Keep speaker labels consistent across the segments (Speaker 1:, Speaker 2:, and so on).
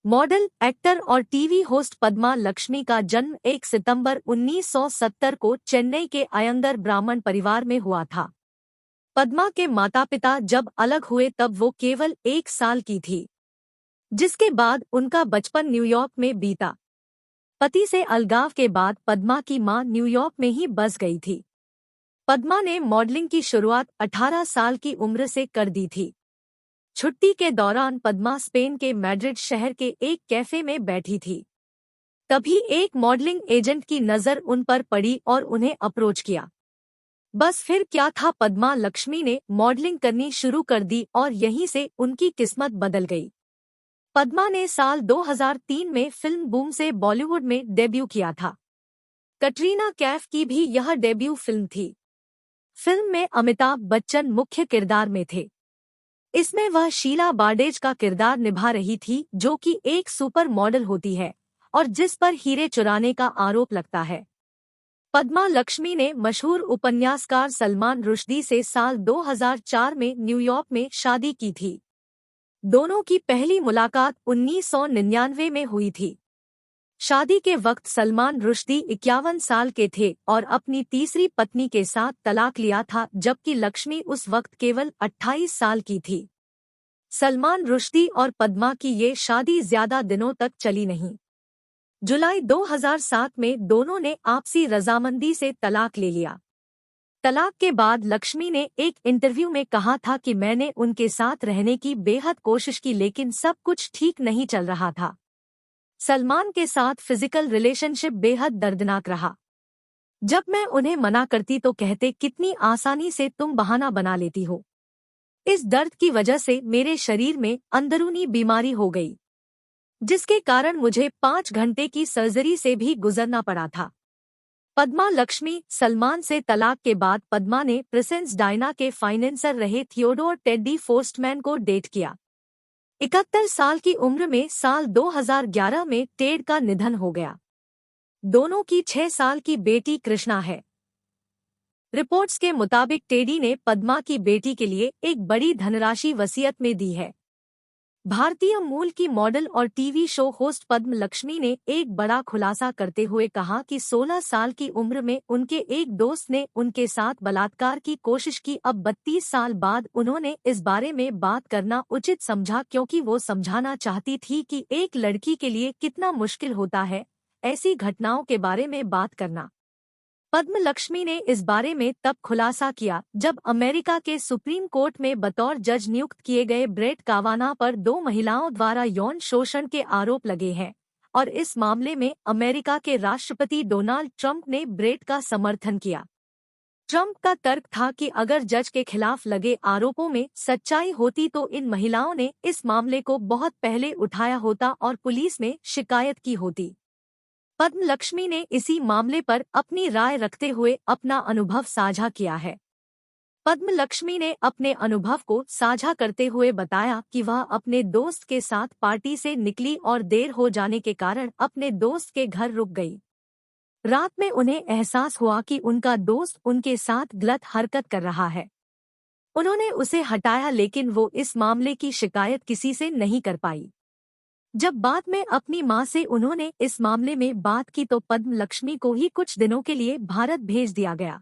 Speaker 1: Model, actor और TV host Padma Lakshmi का जन्म 1 सितंबर 1970 को चेन्नई के अयंगर ब्राह्मण परिवार में हुआ था। पद्मा के माता-पिता जब अलग हुए तब वो केवल 1 साल की थी, जिसके बाद उनका बचपन न्यूयॉर्क में बीता। पति से अलगाव के बाद पद्मा की मां न्यूयॉर्क में ही बस गई थी। पद्मा ने मॉडलिंग की शुरुआत 18 साल की उम्र से कर दी थी। छुट्टी के दौरान पद्मा स्पेन के मैड्रिड शहर के एक कैफे में बैठी थी। तभी एक मॉडलिंग एजेंट की नज़र उन पर पड़ी और उन्हें अप्रोच किया। बस फिर क्या था, पद्मा लक्ष्मी ने मॉडलिंग करनी शुरू कर दी और यहीं से उनकी किस्मत बदल गई। पद्मा ने साल 2003 में फिल्म बूम से बॉलीवुड में डेब्यू किया था। कटरीना कैफ की भी यह डेब्यू फिल्म थी। फिल्म में अमिताभ बच्चन मुख्य किरदार में थे। इसमें वह शीला बार्डेज का किरदार निभा रही थी, जो कि एक सुपर मॉडल होती है और जिस पर हीरे चुराने का आरोप लगता है। पद्मा लक्ष्मी ने मशहूर उपन्यासकार सलमान रुश्दी से साल 2004 में न्यूयॉर्क में शादी की थी। दोनों की पहली मुलाकात 1999 में हुई थी। शादी के वक्त सलमान रुश्दी 51 साल के थे और अपनी तीसरी पत्नी के साथ तलाक लिया था, जबकि लक्ष्मी उस वक्त केवल 28 साल की थी। सलमान रुश्दी और पद्मा की ये शादी ज्यादा दिनों तक चली नहीं। जुलाई 2007 में दोनों ने आपसी रजामंदी से तलाक ले लिया। तलाक के बाद लक्ष्मी ने एक इंटरव्यू में कहा था कि मैंने उनके साथ रहने की बेहद कोशिश की, लेकिन सब कुछ ठीक नहीं चल रहा था। सलमान के साथ फिजिकल रिलेशनशिप बेहद दर्दनाक रहा। जब मैं उन्हें मना करती तो कहते, कितनी आसानी से तुम बहाना बना लेती हो। इस दर्द की वजह से मेरे शरीर में अंदरूनी बीमारी हो गई, जिसके कारण मुझे 5 घंटे की सर्जरी से भी गुजरना पड़ा था। पद्मा लक्ष्मी सलमान से तलाक के बाद पद्मा ने प्रिंसेस डायना के फाइनेंसर रहे थियोडोर टेड्डी फोर्स्टमैन को डेट किया। 71 साल की उम्र में साल 2011 में टेड का निधन हो गया। दोनों की 6 साल की बेटी कृष्णा है। रिपोर्ट्स के मुताबिक टेडी ने पद्मा की बेटी के लिए एक बड़ी धनराशि वसीयत में दी है। भारतीय मूल की मॉडल और टीवी शो होस्ट पद्म लक्ष्मी ने एक बड़ा खुलासा करते हुए कहा कि 16 साल की उम्र में उनके एक दोस्त ने उनके साथ बलात्कार की कोशिश की। अब 32 साल बाद उन्होंने इस बारे में बात करना उचित समझा, क्योंकि वो समझाना चाहती थी कि एक लड़की के लिए कितना मुश्किल होता है ऐसी घटनाओं के बारे में बात करना। पद्म लक्ष्मी ने इस बारे में तब खुलासा किया जब अमेरिका के सुप्रीम कोर्ट में बतौर जज नियुक्त किए गए ब्रेट कावाना पर 2 महिलाओं द्वारा यौन शोषण के आरोप लगे हैं, और इस मामले में अमेरिका के राष्ट्रपति डोनाल्ड ट्रंप ने ब्रेट का समर्थन किया। ट्रंप का तर्क था कि अगर जज के खिलाफ लगे आरोपों में सच्चाई होती तो इन महिलाओं ने इस मामले को बहुत पहले उठाया होता और पुलिस में शिकायत की होती। पद्म लक्ष्मी ने इसी मामले पर अपनी राय रखते हुए अपना अनुभव साझा किया है। पद्म लक्ष्मी ने अपने अनुभव को साझा करते हुए बताया कि वह अपने दोस्त के साथ पार्टी से निकली और देर हो जाने के कारण अपने दोस्त के घर रुक गई। रात में उन्हें एहसास हुआ कि उनका दोस्त उनके साथ गलत हरकत कर रहा है। उन्होंने उसे हटाया, लेकिन वो इस मामले की शिकायत किसी से नहीं कर पाई। जब बाद में अपनी मां से उन्होंने इस मामले में बात की तो पद्म लक्ष्मी को ही कुछ दिनों के लिए भारत भेज दिया गया।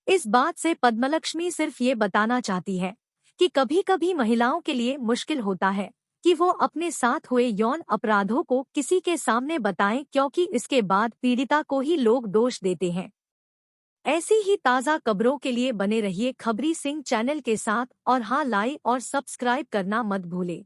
Speaker 1: इस बात से पद्मलक्ष्मी सिर्फ ये बताना चाहती है कि कभी कभी महिलाओं के लिए मुश्किल होता है कि वो अपने साथ हुए यौन अपराधों को किसी के सामने बताएं, क्योंकि इसके बाद पीड़िता को ही लोग दोष देते हैं। ऐसी ही ताज़ा खबरों के लिए बने रहिए खबरी सिंह चैनल के साथ, और हाँ, लाइक और सब्सक्राइब करना मत भूलें।